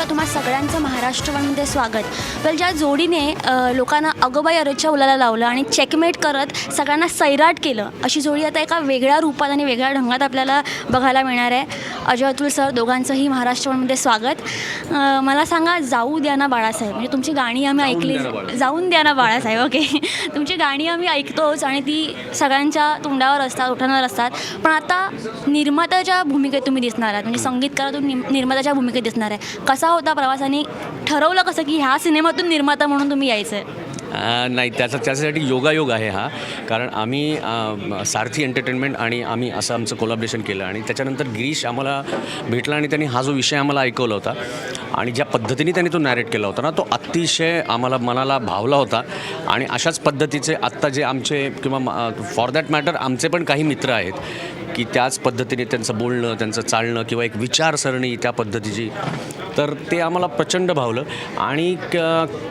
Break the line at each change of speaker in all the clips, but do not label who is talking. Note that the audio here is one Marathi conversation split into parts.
तुम्हा सगळ्यांचं महाराष्ट्रमध्ये स्वागत. वेल, ज्या जोडीने लोकांना अगोबाई अरेच्या उलाला लावलं आणि चेकमेट करत सगळ्यांना सैराट केलं, अशी जोडी आता एका वेगळ्या रूपात आणि वेगळ्या ढंगात आपल्याला बघायला मिळणार आहे. अजय अतुल सर, दोघांचंही महाराष्ट्रमध्ये स्वागत. मला सांगा, जाऊ द्या ना बाळासाहेब, म्हणजे तुमची गाणी आम्ही ऐकली. जाऊन द्या ना बाळासाहेब, ओके. तुमची गाणी आम्ही ऐकतोच आणि ती सगळ्यांच्या तोंडावर असतात, ओठांवर असतात. पण आता निर्मात्याच्या भूमिकेत तुम्ही दिसणार आहात, म्हणजे संगीतकारातून निर्मात्याच्या भूमिकेत दिसणार आहे. कसा होता प्रवास आणि ठरवलं कसं की ह्या सिनेमातून निर्माता म्हणून तुम्ही यायचं आहे?
नाही, त्याच्यासाठी योगायोग आहे हा. कारण आम्ही सारथी एंटरटेनमेंट आणि आम्ही असं आमचं कोलॅबरेशन केलं आणि त्याच्यानंतर गिरीश आम्हाला भेटला आणि त्यांनी हा जो विषय आम्हाला ऐकवला होता आणि ज्या पद्धतीने त्यांनी तो नॅरेट केला होता ना, तो अतिशय आम्हाला मनाला भावला होता. आणि अशाच पद्धतीचे आत्ता जे आमचे किंवा फॉर दॅट मॅटर आमचे पण काही मित्र आहेत की त्याच पद्धतीने त्यांचं बोलणं, त्यांचं चालणं किंवा एक विचारसरणी त्या पद्धतीची, तर ते आम्हाला प्रचंड भावलं. आणि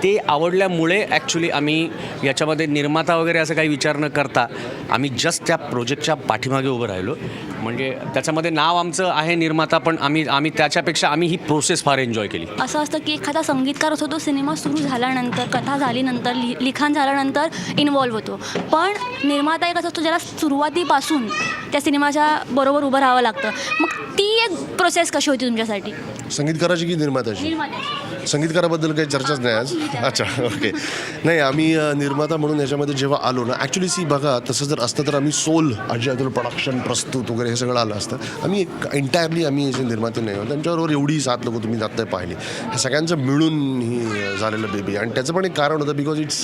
ते आवडल्यामुळे ॲक्च्युली आम्ही याच्यामध्ये निर्माता वगैरे असं काही विचार न करता आम्ही जस्ट त्या प्रोजेक्टच्या पाठीमागे उभं राहिलो. म्हणजे त्याच्यामध्ये नाव आमचं आहे निर्माता, पण आम्ही त्याच्यापेक्षा आम्ही ही प्रोसेस फार एन्जॉय केली.
असं असतं की एखादा संगीतकार असतो, तो सिनेमा सुरू झाल्यानंतर, कथा झाल्यानंतर, लिखाण झाल्यानंतर इन्वॉल्व्ह होतो. पण निर्माता एक असतो ज्याला सुरुवातीपासून त्या सिनेमाच्या बरोबर उभं राहावं लागतं. मग ती एक प्रोसेस कशी होती तुमच्यासाठी?
संगीतकाराची की निर्मात्याची? संगीतकाराबद्दल काही चर्चाच नाही आज. अच्छा, ओके. नाही, आम्ही निर्माता म्हणून याच्यामध्ये जेव्हा आलो ना, ॲक्च्युली बघा, तसं जर असतं तर आम्ही सोल, अजय अतुल प्रोडक्शन, प्रस्तुत वगैरे हे सगळं आलं असतं. आम्ही एक एंटायरली आम्ही जे निर्माते नाही आहोत, त्यांच्याबरोबर एवढी 7 लोकं तुम्ही जाताय पाहिली, ह्या सगळ्यांचं मिळून ही झालेलं बेबी. आणि त्याचं पण एक कारण होतं, because it's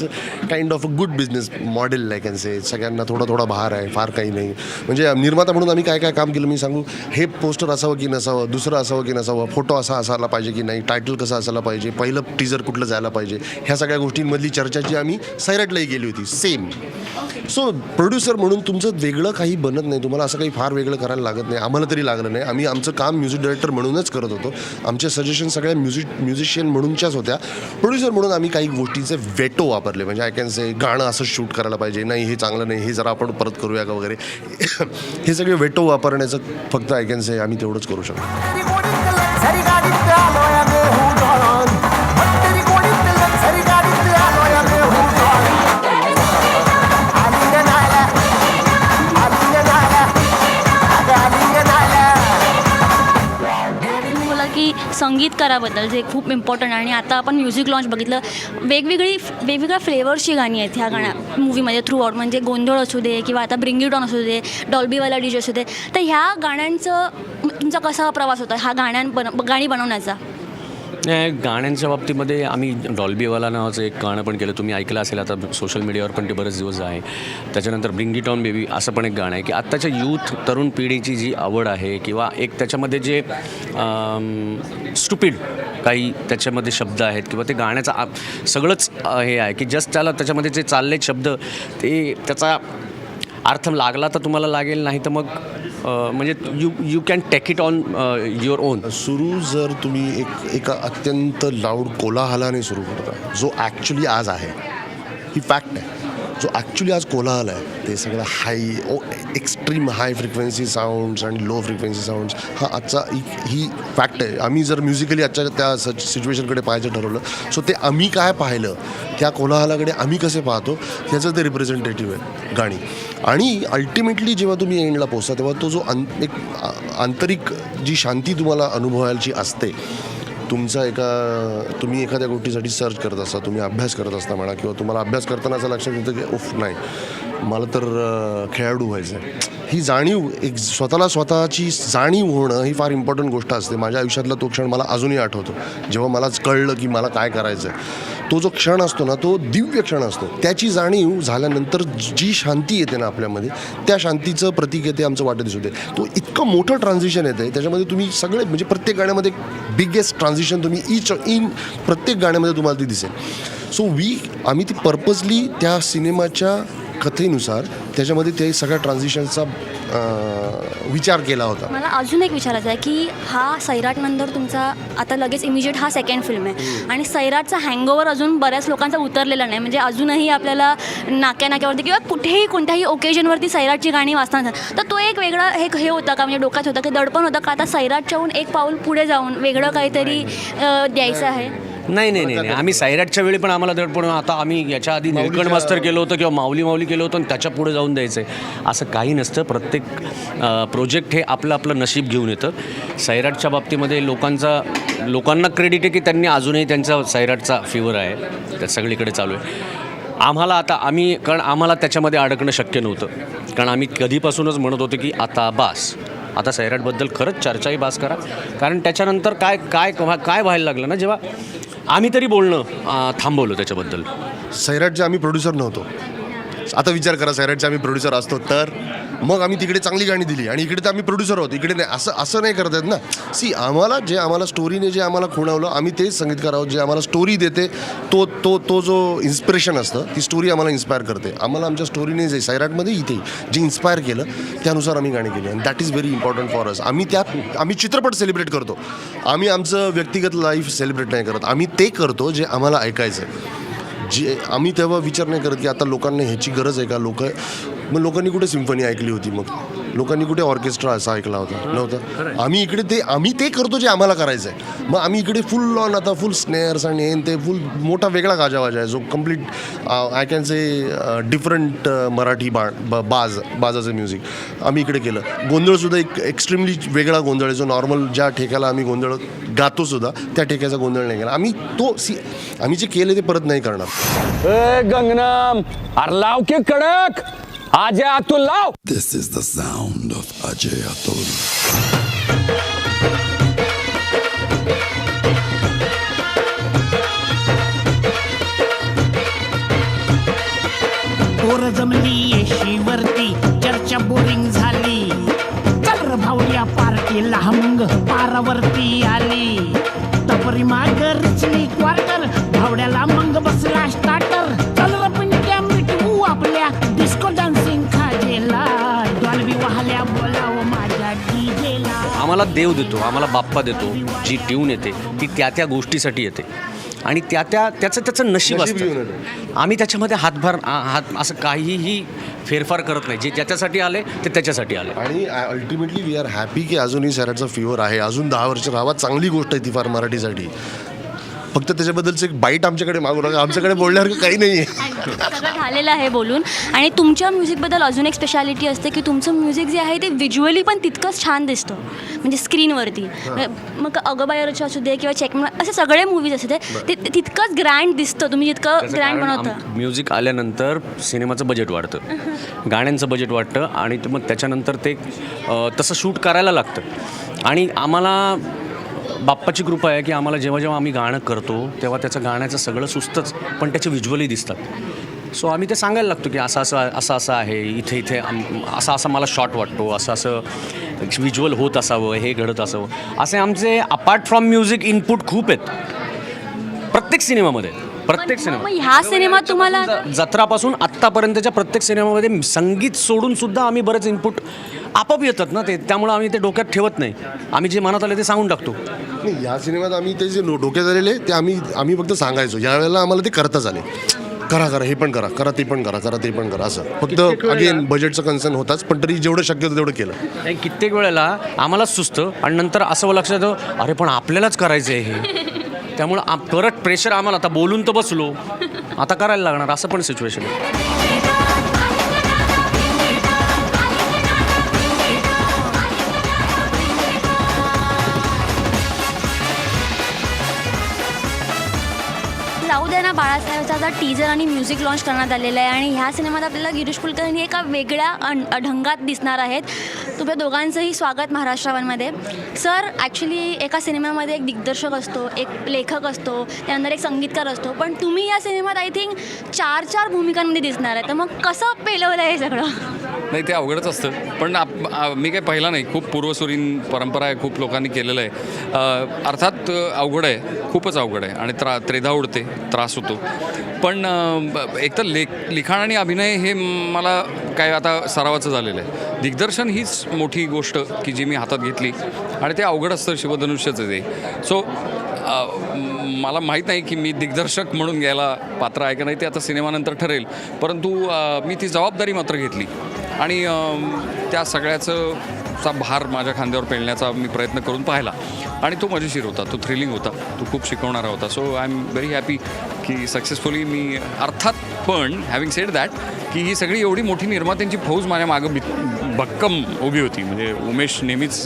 kind of a good business model, like can say. सगळ्यांना थोडा भार आहे, फार काही नाही. म्हणजे निर्माता म्हणून आम्ही काय काय काम केलं मी सांगू. हे पोस्टर असावं की नसावं, दुसरं असावं की नसावं, फोटो असा असायला पाहिजे की नाही, टायटल कसं असायला पाहिजे, पहिलं टीजर कुठलं जायला पाहिजे, ह्या सगळ्या गोष्टींमधली चर्चाची आम्ही सैराटलाही गेली होती सेम. सो प्रोड्युसर म्हणून तुमचं वेगळं काही बनत नाही, तुम्हाला असं काही फार वेगळं करायला लागत नाही. आम्हाला तरी लागलं नाही. आम्ही आमचं काम म्युझिक डायरेक्टर म्हणूनच करत होतो. आमचे सजेशन सगळ्या म्युझिशियन म्हणूनच्याच होत्या. प्रोड्युसर म्हणून आम्ही काही गोष्टींचे वेटो वापरले. म्हणजे आय कॅन से, गाणं असं शूट करायला पाहिजे, नाही हे चांगलं नाही, हे जरा आपण परत करूया का वगैरे. हे सगळे वेटो वापरण्याचं फक्त आय कॅन से आम्ही तेवढंच करू शकतो.
की संगीतकाराबद्दल जे खूप इम्पॉर्टंट आहे. आणि आता आपण म्युझिक लॉन्च बघितलं, वेगवेगळ्या फ्लेवर्सची गाणी आहेत ह्या मूवीमध्ये थ्रू आउट. म्हणजे गोंधळ असू दे किंवा आता ब्रिंग इट ऑन असू दे, डॉल्बीवाला डीजे असू दे. तर ह्या गाण्यांचं तुमचा कसा प्रवास होता ह्या गाणी बनवण्याचा?
गाण्यांच्या बाबतीमध्ये आम्ही डॉल्बीवाला नावाचं एक गाणं पण केलं, तुम्ही ऐकलं असेल, आता सोशल मीडियावर पण ते बरेच दिवस आहे. त्याच्यानंतर ब्रिंग इट ऑन बेबी असं पण एक गाणं आहे की आत्ताच्या यूथ तरुण पिढीची जी आवड आहे किंवा एक त्याच्यामध्ये जे स्टुपिड काही त्याच्यामध्ये शब्द आहेत किंवा ते गाण्याचा सगळंच हे आहे की जस्ट त्याच्यामध्ये जे चालले शब्द ते त्याचा अर्थ लागला तर तुम्हाला लागेल, नाही तर मग म्हणजे you can take it on your own.
सुरू जर तुम्ही एका अत्यंत लाऊड कोलाहलाने सुरू करता, जो ॲक्च्युली आज आहे, ही फॅक्ट आहे, जो ॲक्च्युली आज कोलाहल आहे, ते सगळं एक्स्ट्रीम हाय फ्रिक्वेन्सी साऊंड्स आणि लो फ्रिक्वेन्सी साऊंड्स, हा आजचा ही फॅक्ट आहे. आम्ही जर म्युझिकली आजच्या त्या सिच्युएशनकडे पाहायचं ठरवलं, सो ते आम्ही काय पाहिलं, त्या कोलाहलाकडे आम्ही कसे पाहतो, ह्याचं ते रिप्रेझेंटेटिव्ह आहे गाणी. आणि अल्टिमेटली जेव्हा तुम्ही एंडला पोचता, तेव्हा तो जो एक आंतरिक जी शांती तुम्हाला अनुभवायची असते, तुम्ही एखाद्या गोष्टीसाठी सर्च करत असता, तुम्ही अभ्यास करत असता म्हणा, किंवा तुम्हाला अभ्यास करताना असं लक्षात येतं की उफ नाही, मला तर खेळाडू व्हायचं आहे. ही जाणीव, एक स्वतःची जाणीव होणं ही फार इम्पॉर्टंट गोष्ट असते. माझ्या आयुष्यातला तो क्षण मला अजूनही आठवतो, जेव्हा मलाच कळलं की मला काय करायचं आहे. तो जो क्षण असतो ना, तो दिव्य क्षण असतो. त्याची जाणीव झाल्यानंतर जी शांती येते ना आपल्यामध्ये, त्या शांतीचं प्रतीक येते आमचं वाटत दिसू दे. तो इतकं मोठं ट्रान्झिशन येतं आहे, त्याच्यामध्ये तुम्ही सगळे म्हणजे प्रत्येक गाण्यामध्ये बिगेस्ट ट्रान्झिशन तुम्ही प्रत्येक गाण्यामध्ये तुम्हाला ती दिसेल. सो आम्ही ती पर्पजली त्या सिनेमाच्या कथेनुसार त्याच्यामध्ये ते सगळ्या ट्रान्झिशनचा विचार केला होता.
मला अजून एक विचारायचं आहे की हा सैराटनंतर तुमचा आता लगेच इमिजिएट हा सेकंड फिल्म आहे आणि सैराटचा हँगओव्हर अजून बऱ्याच लोकांचा उतरलेला नाही. म्हणजे अजूनही आपल्याला नाक्यावरती किंवा कुठेही कोणत्याही ओकेजनवरती सैराटची गाणी वाचताना तर तो एक वेगळा हे होता का, म्हणजे डोक्यात होता की दडपण होतं का आता सैराटच्याहून एक पाऊल पुढे जाऊन वेगळं काहीतरी द्यायचं आहे?
नाही आम्ही सैराटच्या वेळी पण आम्हाला दडपण, आता आम्ही याच्या आधी निळकंठ मास्तर केलं होतं किंवा माऊली केलं होतं आणि त्याच्या पुढे जाऊन द्यायचं आहे असं काही नसतं. प्रत्येक प्रोजेक्ट हे आपलं नशीब घेऊन येतं. सैराटच्या बाबतीमध्ये लोकांना क्रेडिट आहे की त्यांनी अजूनही त्यांचा सैराटचा फीवर आहे, त्या सगळीकडे चालू आहे. कारण आम्हाला त्याच्यामध्ये अडकणं शक्य नव्हतं, कारण आम्ही कधीपासूनच म्हणत होतो की आता सैराटबद्दल खरंच चर्चाही बास करा. कारण त्याच्यानंतर काय व्हायला लागलं ना, जेव्हा आम्ही तरी बोलणं थांबवलं त्याच्याबद्दल.
सैराटचे आम्ही प्रोड्युसर नव्हतो. आता विचार करा, सैराटचे आम्ही प्रोड्युसर असतो तर मग आम्ही तिकडे चांगली गाणी दिली आणि इकडे तर आम्ही प्रोड्युसर आहोत, इकडे नाही. असं नाही करत आहेत ना. आम्हाला स्टोरीने जे आम्हाला खुणवलं आम्ही तेच संगीतकार आहोत. जे आम्हाला स्टोरी देते तो जो इन्स्पिरेशन असतं ती स्टोरी आम्हाला इन्स्पायर करते. आम्हाला आमच्या स्टोरीने जे सैराटमध्ये इथे जे इन्स्पायर केलं त्यानुसार आम्ही गाणी केली आणि that is very important for us. आम्ही चित्रपट सेलिब्रेट करतो, आम्ही आमचं व्यक्तिगत लाईफ सेलिब्रेट नाही करत. आम्ही ते करतो जे आम्हाला ऐकायचं आहे. आम्ही तेव्हा विचार नाही करत की आता लोकांना ह्याची गरज आहे का. लोकांनी कुठे सिम्फनी ऐकली होती, मग लोकांनी कुठे ऑर्केस्ट्रा असा ऐकला होता नव्हतं. आम्ही ते करतो जे आम्हाला करायचं आहे. मग आम्ही इकडे फुल ऑन आता फुल स्नेअर्स आणि ते फुल मोठा वेगळा गाजावाजा आहे जो complete I can say different Marathi बाजाचं म्युझिक आम्ही इकडे केलं. गोंधळसुद्धा एक एक्स्ट्रीमली वेगळा गोंधळ आहे जो नॉर्मल ज्या ठेक्याला आम्ही गोंधळ गातो सुद्धा त्या ठेक्याचा गोंधळ नाही केला. आम्ही जे केलं ते परत नाही करणार.
गंगनम अरे लाव की कडक अजय अतुल लाव.
This is the sound of Ajay Atul.
पोर जमली येशीवरती चर्चा बोरिंग झाली. चल भावड्या पार्टीला मग पारावरती आली. तपरी माग रिचली क्वार्टर भावड्याला मग बसला स्टार्टर. चल रपंट्या मिटवू आपल्या डिस्को डान्सिंग खाजेला. डॉल्बी वाहल्या बोलाव माझ्या डीजेला.
आम्हाला देव देतो, आम्हाला बाप्पा देतो. जी ट्यून येते ती त्या गोष्टीसाठी येते आणि त्याचं नशीब असतं. आम्ही त्याच्यामध्ये हात असं काहीही फेरफार करत नाही. जे ज्याच्यासाठी आले ते त्याच्यासाठी आले.
आणि अल्टिमेटली वी आर हॅपी की अजूनही सैराटचा फीवर आहे. अजून 10 वर्ष राहावा, चांगली गोष्ट आहे ती फार मराठीसाठी. फक्त त्याच्याबद्दलचं एक बाईट आमच्याकडे मागू नका. आमच्याकडे बोलण्यासारखं काही नाही आहे.
सगळं झालेलं आहे बोलून. आणि तुमच्या म्युझिकबद्दल अजून एक स्पेशालिटी असते की तुमचं म्युझिक जे आहे ते व्हिज्युअली पण तितकंच छान दिसतं, म्हणजे स्क्रीनवरती. मग अगबायरच्या असू दे किंवा चेकमेट असे सगळे मूवीज असते ते तितकंच ग्रँड दिसतं. तुम्ही जितकं ग्रँड बनवता.
म्युझिक आल्यानंतर सिनेमाचं बजेट वाढतं, गाण्यांचं बजेट वाढतं आणि मग त्याच्यानंतर ते तसं शूट करायला लागतं. आणि आम्हाला बाप्पाची कृपा आहे की आम्हाला जेव्हा आम्ही गाणं करतो तेव्हा त्याचं गाण्याचं सगळं सुचतंच, पण त्याचे व्हिज्युअली दिसतात. सो आम्ही ते सांगायला लागतो की असं आहे, इथे असं मला शॉट वाटतो, असं व्हिज्युअल होत असावं, हे घडत असावं. असे आमचे अपार्ट फ्रॉम म्युझिक इनपुट खूप आहेत प्रत्येक सिनेमामध्ये.
मग ह्या सिनेमात तुम्हाला
जत्रापासून आत्तापर्यंतच्या प्रत्येक सिनेमामध्ये संगीत सोडून सुद्धा आम्ही बरेच इनपुट आपोआप येतात ना, त्यामुळं आम्ही ते डोक्यात ठेवत नाही. आम्ही जे मनात आले ते सांगून टाकतो.
नाही, या सिनेमात आम्ही ते जे डोक्यात आलेले ते आम्ही फक्त सांगायचो. यावेळेला आम्हाला ते करताच आले. करा हे पण करा ते पण करा असं. फक्त अगेन बजेटचं कन्सर्न होताच, पण तरी जेवढं शक्य होतं तेवढं केलं.
कित्येक वेळेला आम्हालाच सुचतं आणि नंतर असं लक्षात येतं अरे पण आपल्यालाच करायचं आहे हे. त्यामुळं परत प्रेशर आम्हाला, आता बोलून तर बसलो, आता करायला लागणार, असं पण सिच्युएशन आहे.
लावू द्या ना बाळासाहेबचा आता टीजर आणि म्युझिक लॉन्च करण्यात आलेलं आहे आणि ह्या सिनेमात आपल्याला गिरीश कुलकर्णी एका वेगळ्या ढंगात दिसणार आहेत. तुमच्या दोघांचंही स्वागत महाराष्ट्रावनमध्ये. सर, ॲक्च्युली एका सिनेमामध्ये एक दिग्दर्शक असतो, एक लेखक असतो, त्यानंतर एक संगीतकार असतो, पण तुम्ही या सिनेमात आय थिंक 4 भूमिकांमध्ये दिसणार आहे. तर मग कसं पेलवलं हे सगळं?
नाही, ते अवघडच असतं, पण मी काही पहिला नाही. खूप पूर्वसुरीन परंपरा आहे, खूप लोकांनी केलेलं आहे. अर्थात अवघड आहे, खूपच अवघड आहे आणि त्रेधा उडते, त्रास होतो. पण एकतर लिखाण आणि अभिनय हे मला काय आता सरावाचं झालेलं आहे. दिग्दर्शन हीच मोठी गोष्ट की जी मी हातात घेतली आणि ते अवघड असतं, शिवधनुष्यचं ते. सो मला माहीत नाही की मी दिग्दर्शक म्हणून घ्यायला पात्र आहे का नाही, ते आता सिनेमानंतर ठरेल. परंतु मी ती जबाबदारी मात्र घेतली आणि त्या सगळ्याचा भार माझ्या खांद्यावर पेलण्याचा मी प्रयत्न करून पाहिला आणि तो मजेशीर होता, तो थ्रिलिंग होता, तो खूप शिकवणारा होता. So I am very happy की सक्सेसफुली मी अर्थात. पण हॅव्हिंग सेड दॅट की ही सगळी एवढी मोठी निर्मात्यांची फौज माझ्या मागं भक्कम उभी होती. म्हणजे उमेश नेहमीच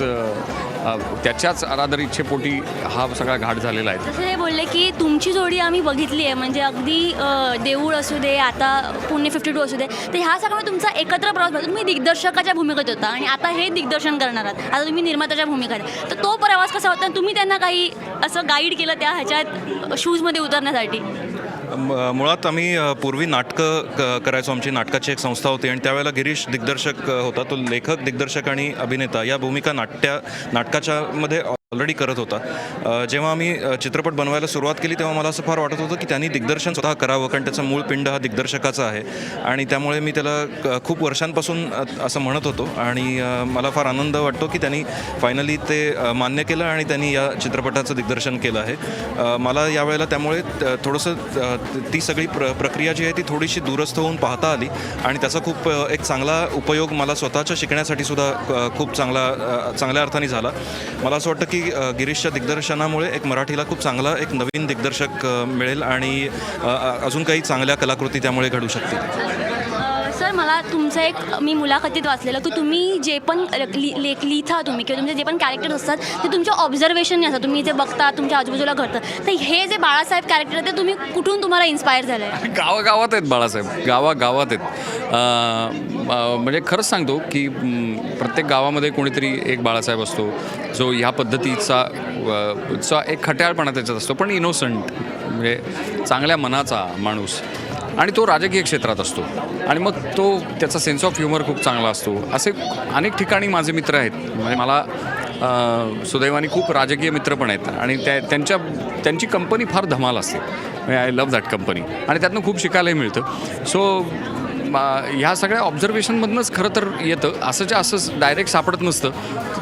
त्याच्याच आराधर इच्छेपोटी हा सगळा घाट झालेला आहे.
असं हे बोलले की तुमची जोडी आम्ही बघितली आहे, म्हणजे अगदी देऊळ असू दे, आता पुणे 52 असू दे, तर ह्या सगळ्यामध्ये तुमचा एकत्र प्रवास बघा. तुम्ही दिग्दर्शकाच्या भूमिकेत होता आणि आता हे दिग्दर्शन करणार आहात, आता तुम्ही निर्मात्याच्या भूमिकेत. तर तो प्रवास कसा होता? तुम्ही त्यांना काही असं गाईड केलं त्या ह्याच्यात शूजमध्ये उतरण्यासाठी?
मुळात आम्ही पूर्वी नाटकं करायचो. आमची नाटकाची एक संस्था होती आणि त्यावेळेला गिरीश दिग्दर्शक होता. तो लेखक, दिग्दर्शक आणि अभिनेता या भूमिका नाटकाच्या मध्ये ऑलरेडी करत होता. जेव्हा आम्ही चित्रपट बनवायला सुरुवात केली तेव्हा मला असं फार वाटत होतं की त्यांनी दिग्दर्शन स्वतः करावं, कारण त्याचा मूळ पिंड हा दिग्दर्शकाचा आहे आणि त्यामुळे मी त्याला खूप वर्षांपासून असं म्हणत होतो आणि मला फार आनंद वाटतो की त्यांनी फायनली ते मान्य केलं आणि त्यांनी या चित्रपटाचं दिग्दर्शन केलं आहे. मला यावेळेला त्यामुळे थोडंसं ती सगळी प्रक्रिया जी आहे ती थोडीशी दूरस्थ होऊन पाहता आली आणि त्याचा खूप एक चांगला उपयोग मला स्वतःच्या शिकण्यासाठी सुद्धा खूप चांगल्या अर्थाने झाला. मला असं वाटतं की गिरीशच्या दिग्दर्शनामुळे एक मराठीला खूप चांगला एक नवीन दिग्दर्शक मिळेल आणि अजून काही चांगल्या कलाकृती त्यामुळे घडू शकतील.
सर, मला तुमचं एक मी मुलाखतीत वाचलेलं की तुम्ही जे पण लिहिता तुम्ही किंवा तुमचे जे पण कॅरेक्टर्स असतात ते तुमच्या ऑब्झर्वेशनने असतात, तुम्ही जे बघता तुमच्या आजूबाजूला घडतं. तर हे जे बाळासाहेब कॅरेक्टर आहे ते तुम्ही कुठून तुम्हाला इन्स्पायर झालं आहे?
गावागावात आहेत बाळासाहेब, गावागावात आहेत. म्हणजे खरंच सांगतो की प्रत्येक गावामध्ये कोणीतरी एक बाळासाहेब असतो जो ह्या पद्धतीचा एक खट्याळपणा त्याच्यात असतो, पण इनोसंट, म्हणजे चांगल्या मनाचा माणूस. आणि तो राजकीय क्षेत्रात असतो आणि मग तो त्याचा सेन्स ऑफ ह्युमर खूप चांगला असतो. असे अनेक ठिकाणी माझे मित्र आहेत. म्हणजे मला सुदैवाने खूप राजकीय मित्र पण आहेत आणि त्यांची कंपनी फार धमाल असते. म्हणजे आय लव्ह दॅट कंपनी आणि त्यातनं खूप शिकायलाही मिळतं. सो ह्या सगळ्या ऑब्झर्वेशनमधूनच खरं तर येतं. असं डायरेक्ट सापडत नसतं,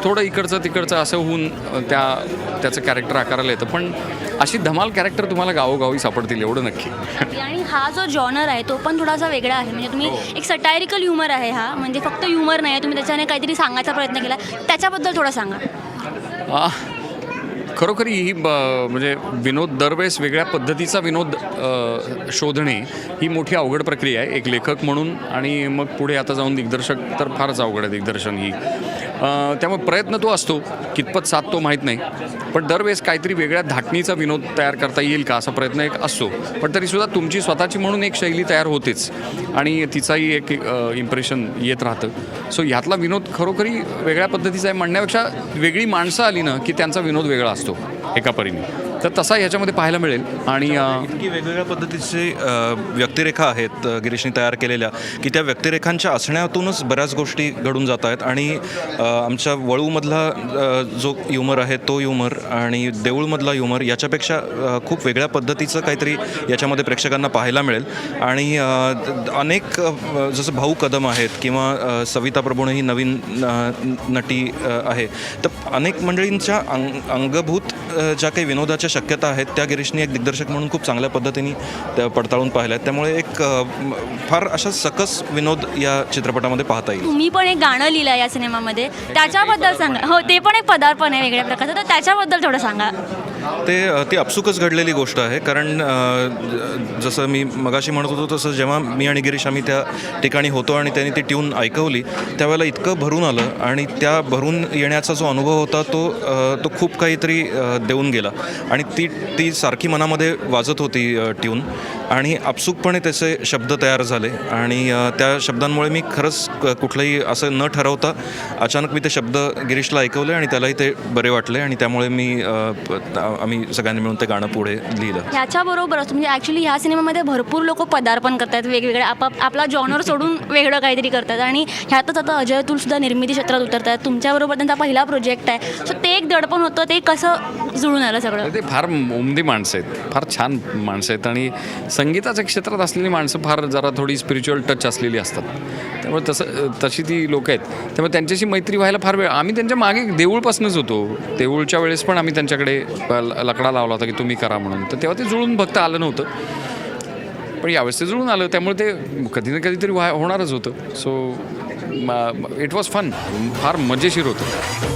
थोडं इकडचं तिकडचं असं होऊन त्याचं कॅरेक्टर आकाराला येतं. पण अशी धमाल कॅरेक्टर तुम्हाला गावोगावी सापडतील एवढं नक्की.
आणि हा जो जॉनर आहे तो पण थोडासा वेगळा आहे. म्हणजे तुम्ही एक सटायरिकल ह्युमर आहे हा, म्हणजे फक्त ह्युमर नाही आहे, तुम्ही त्याच्याने काहीतरी सांगायचा प्रयत्न केला, त्याच्याबद्दल थोडं सांगा.
खरोखरी ही म्हणजे विनोद दरवेळेस वेगळ्या पद्धतीचा विनोद शोधणे ही मोठी अवघड प्रक्रिया आहे एक लेखक म्हणून. आणि मग पुढे आता जाऊन दिग्दर्शक तर फारच अवघड आहे दिग्दर्शन ही. त्यामुळे प्रयत्न तो असतो, कितपत साधतो माहीत नाही, पण दरवेळेस काहीतरी वेगळ्या धाटणीचा विनोद तयार करता येईल का असा प्रयत्न एक असतो. पण तरीसुद्धा तुमची स्वतःची म्हणून एक शैली तयार होतेच आणि तिचाही एक इम्प्रेशन येत राहतं. सो ह्यातला विनोद खरोखरी वेगळ्या पद्धतीचा आहे म्हणण्यापेक्षा वेगळी माणसं आली ना की त्यांचा विनोद वेगळा असतो एका परीने. तर तसा ह्याच्यामध्ये पाहायला मिळेल. आणि
इतकी वेगवेगळ्या पद्धतीचे व्यक्तिरेखा आहेत गिरीशने तयार केलेल्या की त्या व्यक्तिरेखांच्या असण्यातूनच बऱ्याच गोष्टी घडून जात आहेत. आणि आमच्या वळूमधला जो ह्युमर आहे तो ह्युमर आणि देऊळमधला ह्युमर याच्यापेक्षा खूप वेगळ्या पद्धतीचं काहीतरी याच्यामध्ये प्रेक्षकांना पाहायला मिळेल. आणि अनेक जसं भाऊ कदम आहेत किंवा सविता प्रभूण ही नवीन नटी आहे, तर अनेक मंडळींच्या अंगभूत ज्या काही विनोदाच्या शक्यता आहेत त्या गिरीशने एक दिग्दर्शक म्हणून खूप चांगल्या पद्धतीने त्या पडताळून पाहिल्या आहेत. त्यामुळे एक फार अशा सकस विनोद या चित्रपटामध्ये पाहता येईल.
तुम्ही पण एक गाणं लिहिलं या सिनेमामध्ये, त्याच्याबद्दल सांगा. हो, ते पण एक पदार्पण आहे वेगळ्या प्रकारचं, तर त्याच्याबद्दल थोडं सांगा.
ती आपसुकच घडलेली गोष्ट आहे. कारण जसं मी मगाशी म्हणत होतो तसं जेव्हा मी आणि गिरीश आम्ही त्या ठिकाणी होतो आणि त्यांनी ती ट्यून ऐकवली त्यावेळेला इतकं भरून आलं आणि त्या भरून येण्याचा जो अनुभव होता तो खूप काहीतरी देऊन गेला. आणि आणि ती सारखी मनामध्ये वाजत होती ट्यून, आणि आपसूकपणे त्याचे शब्द तयार झाले आणि त्या शब्दांमुळे मी खरंच कुठलंही असं न ठरवता अचानक मी ते शब्द गिरीशला ऐकवले आणि त्यालाही ते बरे वाटले आणि त्यामुळे आम्ही सगळ्यांनी मिळून ते गाणं पुढे लिहिलं.
ह्याच्याबरोबरच म्हणजे ॲक्च्युली ह्या सिनेमामध्ये भरपूर लोक पदार्पण करतात, वेगवेगळे आपला जॉनर सोडून वेगळं काहीतरी करतात आणि ह्यातच आता अजय अतुलसुद्धा निर्मिती क्षेत्रात उतरतात. तुमच्याबरोबर त्यांचा पहिला प्रोजेक्ट आहे, सो ते एक दडपण होतं, ते कसं जुळून आलं सगळं?
ते फार उमदी माणसं आहेत, फार छान माणसं आहेत आणि संगीताच्या क्षेत्रात असलेली माणसं फार जरा थोडी स्पिरिच्युअल टच असलेली असतात. त्यामुळे तशी ती लोक आहेत, त्यामुळे त्यांच्याशी मैत्री व्हायला फार वेळ. आम्ही त्यांच्या मागे देऊळपासूनच होतो, देऊळच्या वेळेस पण आम्ही त्यांच्याकडे लकडा लावला होता की तुम्ही करा म्हणून, तर तेव्हा ते जुळून फक्त आलं नव्हतं, पण यावेळेस ते जुळून आलं, त्यामुळे ते कधी ना कधीतरी होणारच होतं. सो इट वॉज फन, फार मजेशीर होतं.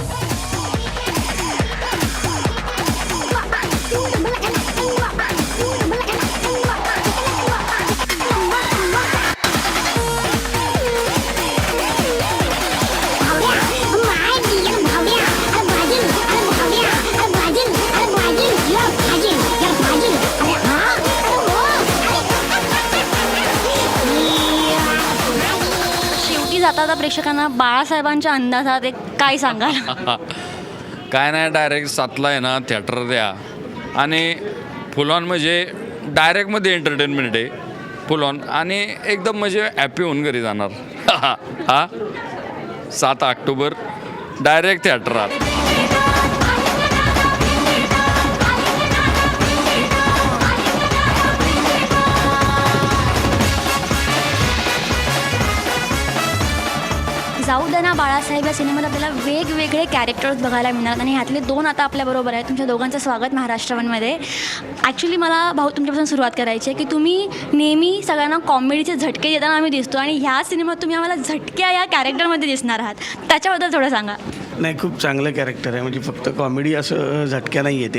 आता प्रेक्षकांना बाळासाहेबांच्या अंदाजात एक काय सांगाल?
काय नाही, डायरेक्ट 7ला आहे ना थिएटर द्या आणि फुल ऑन म्हणजे डायरेक्टमध्ये एंटरटेनमेंट आहे फुल ऑन आणि एकदम म्हणजे हॅपी होऊन घरी जाणार. हा 7 ऑक्टोबर डायरेक्ट थिएटरात.
जाऊ द्या ना बाळासाहेब या सिनेमात आपल्याला वेगवेगळे कॅरेक्टर्स बघायला मिळणार आणि ह्यातले 2 आता आपल्याबरोबर आहेत. तुमच्या दोघांचं स्वागत महाराष्ट्र वनमध्ये. ॲक्च्युली मला भाऊ तुमच्यापासून सुरुवात करायची आहे की तुम्ही नेहमी सगळ्यांना कॉमेडीचे झटके देताना आम्ही दिसतो आणि ह्या सिनेमात तुम्ही आम्हाला झटक्या या कॅरेक्टरमध्ये दिसणार आहात, त्याच्याबद्दल थोडं सांगा.
नाही, खूप चांगलं कॅरेक्टर आहे, म्हणजे फक्त कॉमेडी असं झटक्या नाही आहे ते,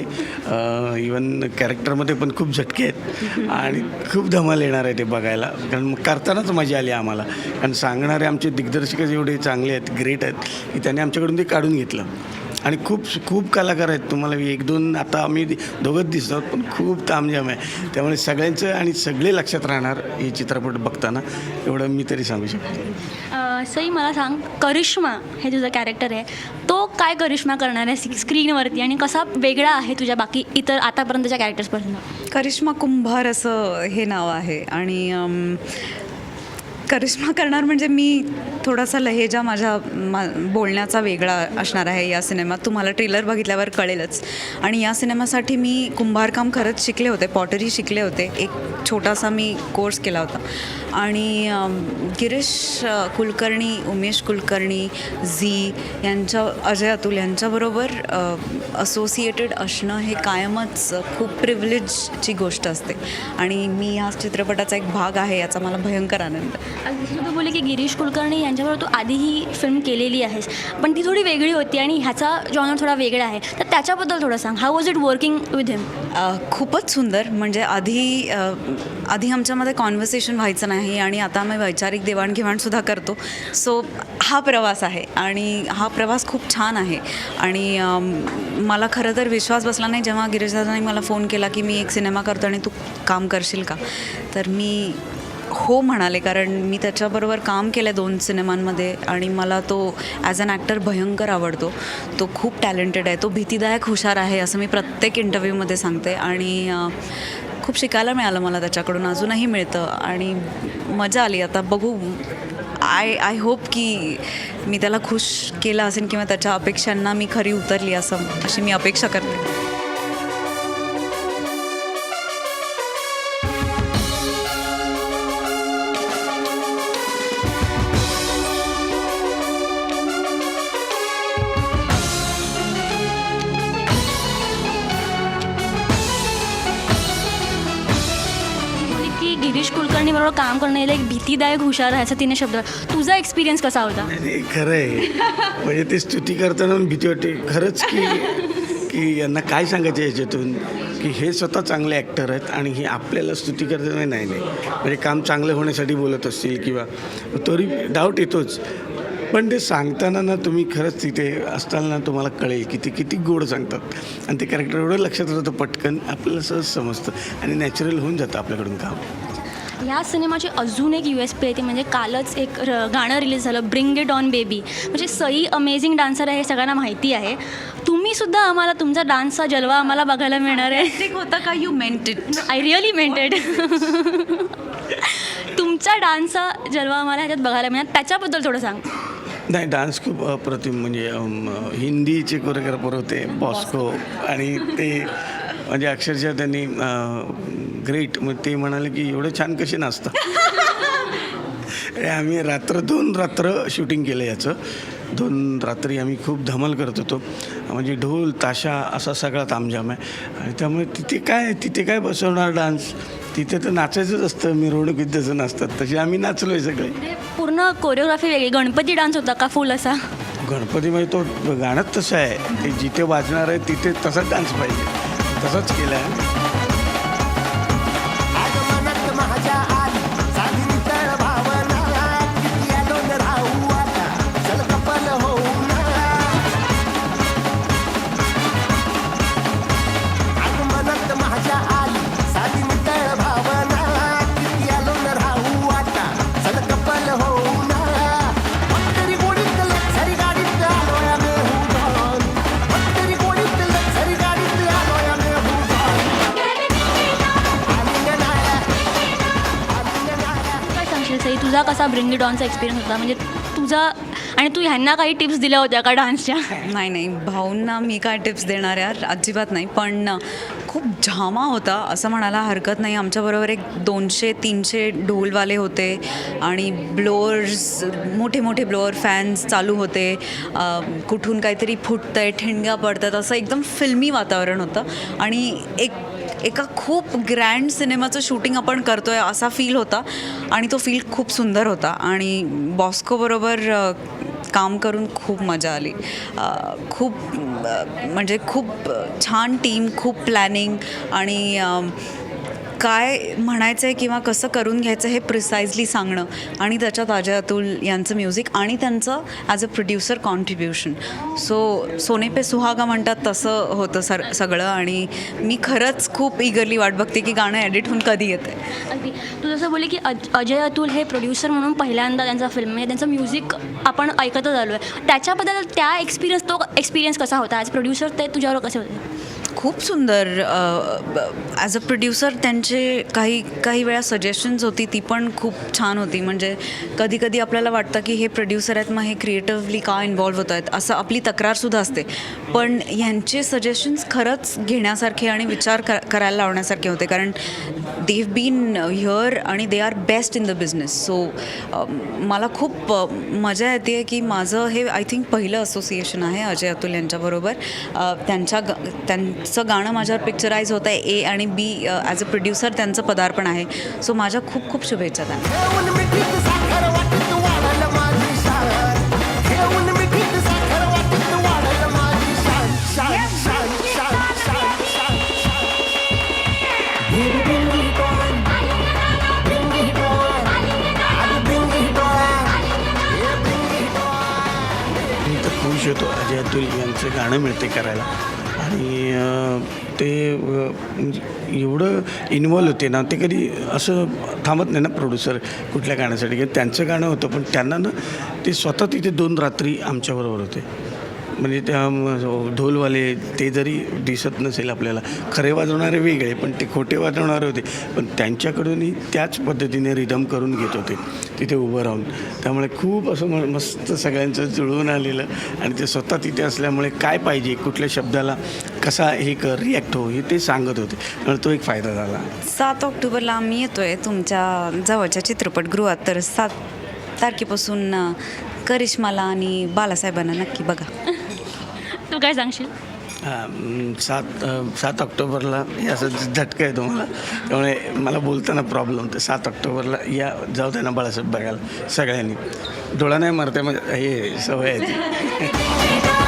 इवन कॅरेक्टरमध्ये पण खूप झटके आहेत आणि खूप धमाल येणार आहे ते बघायला, कारण करतानाच मजा आली आम्हाला. कारण सांगणारे आमचे दिग्दर्शकच एवढे चांगले आहेत, ग्रेट आहेत की त्यांनी आमच्याकडून ते काढून घेतलं आणि खूप कलाकार आहेत. तुम्हाला 1-2 आता आम्ही दोघंच दिसतो, पण खूप तामझाम आहे, त्यामुळे सगळ्यांचं आणि सगळे लक्षात राहणार हे चित्रपट बघताना, एवढं मी तरी सांगू शकतो.
सई मला सांग, करिश्मा हे तुझं कॅरेक्टर आहे, तो काय करिश्मा करणार आहे स्क्रीनवरती आणि कसा वेगळा आहे तुझ्या बाकी इतर आतापर्यंतच्या कॅरेक्टर्सपासून?
करिश्मा कुंभार असं हे नाव आहे आणि करिश्मा करणार म्हणजे मी थोडासा लहेजा माझ्या बोलण्याचा वेगळा असणार आहे या सिनेमात. तुम्हाला ट्रेलर बघितल्यावर कळेलच. आणि या सिनेमासाठी मी कुंभारकाम खरंच शिकले होते, पॉटरी शिकले होते, एक छोटासा मी कोर्स केला होता. आणि गिरीश कुलकर्णी, उमेश कुलकर्णी, झी यांच्या, अजय अतुल यांच्याबरोबर असोसिएटेड असणं हे कायमच खूप प्रिव्हिलेजची गोष्ट असते आणि मी ह्या चित्रपटाचा एक भाग आहे याचा मला भयंकर आनंद.
तू बोलले की गिरीश कुलकर्णी यांच्याबरोबर तू आधी ही फिल्म केलेली आहेस, पण ती थोडी वेगळी होती आणि ह्याचा जॉनर थोडा वेगळा आहे, तर त्याच्याबद्दल थोडं सांग. How was it working with him?
खूपच सुंदर. म्हणजे आधी आमच्यामध्ये कॉन्व्हर्सेशन व्हायचं नाही आणि आता आम्ही वैचारिक देवाणघेवाणसुद्धा करतो. सो हा प्रवास आहे आणि हा प्रवास खूप छान आहे. आणि मला खरं तर विश्वास बसला नाही जेव्हा गिरीशदादांनी मला फोन केला की मी एक सिनेमा करतो आणि तू काम करशील का, तर मी हो म्हणाले, कारण मी त्याच्याबरोबर काम केलं 2 सिनेमांमध्ये आणि मला तो ॲज अन ॲक्टर भयंकर आवडतो. तो खूप टॅलेंटेड आहे, तो भीतीदायक हुशार आहे असं मी प्रत्येक इंटरव्ह्यूमध्ये सांगते आणि खूप शिकायला मिळालं मला त्याच्याकडून, अजूनही मिळतं आणि मजा आली. आता बघू, आय होप की मी त्याला खुश केलं असेल किंवा त्याच्या अपेक्षांना मी खरी उतरली अशी मी अपेक्षा करते.
गिरीश कुलकर्णी बरोबर काम करणं एक भीतीदायक हुशार आहे असं तिने शब्द. तुझा एक्सपिरियन्स कसा होता?
खरं आहे, म्हणजे ते स्तुती करताना भीती वाटते खरंच की यांना काय सांगायचं याच्यातून, की हे स्वतः चांगले ॲक्टर आहेत आणि हे आपल्याला स्तुती करताना नाही म्हणजे काम चांगलं होण्यासाठी बोलत असतील किंवा, तरी डाऊट येतोच. पण ते सांगताना ना तुम्ही खरंच तिथे असताना तुम्हाला कळेल की ते किती गोड सांगतात आणि ते कॅरेक्टर एवढं लक्षात राहतं पटकन आपल्याला सहज समजतं आणि नॅचरल होऊन जातं आपल्याकडून काम.
ह्या सिनेमाची अजून एक USP आहे ती म्हणजे कालच एक गाणं रिलीज झालं, ब्रिंग इट ऑन बेबी. म्हणजे सई अमेझिंग डान्सर आहे हे सगळ्यांना माहिती आहे. तुम्ही सुद्धा आम्हाला तुमचा डान्सचा जलवा आम्हाला बघायला मिळणार आहे.
होता का you meant it?
I really मेंट इट. तुमचा डान्सचा जलवा आम्हाला ह्याच्यात बघायला मिळणार, त्याच्याबद्दल थोडं सांग.
नाही, डान्स खूप अप्रतिम. म्हणजे हिंदीचे कोरिओग्राफर होते बॉस्को आणि ते म्हणजे अक्षरशः त्यांनी ग्रेट. मग ते म्हणाले की एवढं छान कसे नाचतं. आम्ही 2 रात्र शूटिंग केलं याचं. 2 रात्री आम्ही खूप धमाल करत होतो. म्हणजे ढोल ताशा असा सगळा तामझाम आहे आणि त्यामुळे तिथे काय बसवणार डान्स. तिथे तर नाचायचंच असतं, मिरवणुकीत जसं नाचतात तसे आम्ही नाचलोय सगळे.
म्हणजे पूर्ण कोरिओग्राफी वेगळी. गणपती डान्स होता का फुल असा?
गणपतीमध्ये तो गाणंच तसं आहे, ते जिथे वाजणार आहे तिथे तसाच डान्स पाहिजे, तसंच केलं आहे.
तुझा कसा ब्रिंग इट ऑनचा एक्सपिरियन्स होता? म्हणजे तुझा आणि तू ह्यांना काही टिप्स दिल्या होत्या का डान्सच्या?
नाही, भाऊंना मी काय टिप्स देणार यार, अजिबात नाही. पण खूप झामा होता असं म्हणायला हरकत नाही. आमच्याबरोबर एक 200-300 ढोलवाले होते आणि ब्लोअर्स, मोठे मोठे ब्लोअर फॅन्स चालू होते. कुठून काहीतरी फुटतं आहे, ठिणग्या पडतात, असं एकदम फिल्मी वातावरण होतं आणि एका खूप ग्रँड सिनेमाचं शूटिंग आपण करतो आहे असा फील होता आणि तो फील खूप सुंदर होता. आणि बॉस्कोबरोबर काम करून खूप मजा आली. खूप म्हणजे खूप छान टीम, खूप प्लॅनिंग आणि काय म्हणायचं आहे किंवा कसं करून घ्यायचं हे प्रिसाइजली सांगणं आणि त्याच्यात अजय अतुल यांचं म्युझिक आणि त्यांचं ॲज अ प्रोड्युसर कॉन्ट्रिब्युशन. सोने पे सुहागा म्हणतात तसं होतं सगळं आणि मी खरंच खूप इगरली वाट बघते की गाणं एडिट होऊन कधी येतं आहे.
अगदी तू जसं बोलली की अजय अतुल हे प्रोड्युसर म्हणून पहिल्यांदा त्यांचा फिल्म म्हणजे त्यांचं म्युझिक आपण ऐकतच आलो आहे. त्याच्याबद्दल तो एक्सपिरियन्स कसा होता ॲज प्रोड्युसर? ते तुझ्यावर कसे होते?
खूप सुंदर. ॲज अ प्रोड्युसर त्यांचे काही वेळा सजेशन्स होती ती पण खूप छान होती. म्हणजे कधी आपल्याला वाटतं की हे प्रोड्युसर आहेत, मग हे क्रिएटिव्हली का इन्व्हॉल्व होत आहेत असं आपली तक्रारसुद्धा असते. पण ह्यांचे सजेशन्स खरंच घेण्यासारखे आणि विचार करायला लावण्यासारखे होते. कारण दे हॅव बीन हिअर आणि they are best in the business. So मला खूप मजा येते की माझं हे आय थिंक पहिलं असोसिएशन आहे अजय अतुल यांच्याबरोबर. त्यांचं गाणं माझ्यावर पिक्चराईज होतं आहे ए आणि बी. ॲज अ प्रोड्युसर त्यांचं पदार्पण आहे. सो माझ्या खूप खूप शुभेच्छा त्यांना.
मी तर खुश होतो अजय अतुल यांचं गाणं मिळते करायला आणि ते म्हणजे एवढं इन्व्हॉल्व होते ना, ते कधी असं थांबत नाही ना प्रोड्युसर कुठल्या गाण्यासाठी. की त्यांचं गाणं होतं पण त्यांना ना ते स्वतः तिथे 2 रात्री आमच्याबरोबर होते. म्हणजे त्या ढोलवाले ते जरी दिसत नसेल आपल्याला, खरे वाजवणारे वेगळे पण ते खोटे वाजवणारे होते, पण त्यांच्याकडूनही त्याच पद्धतीने रिदम करून घेत होते तिथे उभं राहून. त्यामुळे खूप असं मस्त सगळ्यांचं जुळवून आलेलं आणि ते स्वतः तिथे असल्यामुळे काय पाहिजे, कुठल्या शब्दाला कसा हे रिॲक्ट हो हे ते सांगत होते. त्यामुळे तो एक फायदा झाला.
7 ऑक्टोबरला आम्ही येतो आहे तुमच्या जवळच्या चित्रपटगृहात. तर 7 तारखेपासून करिश्माला आणि बालासाहेबांना नक्की बघा.
तू काय सांगशील?
7 ऑक्टोबरला हे असं झटका आहे तुम्हाला, त्यामुळे मला बोलताना प्रॉब्लेम होते. 7 ऑक्टोबरला या जाऊ त्यांना बाळासाहेब बघायला सगळ्यांनी. डोळा नाही मारते म्हणजे हे सवय आहे.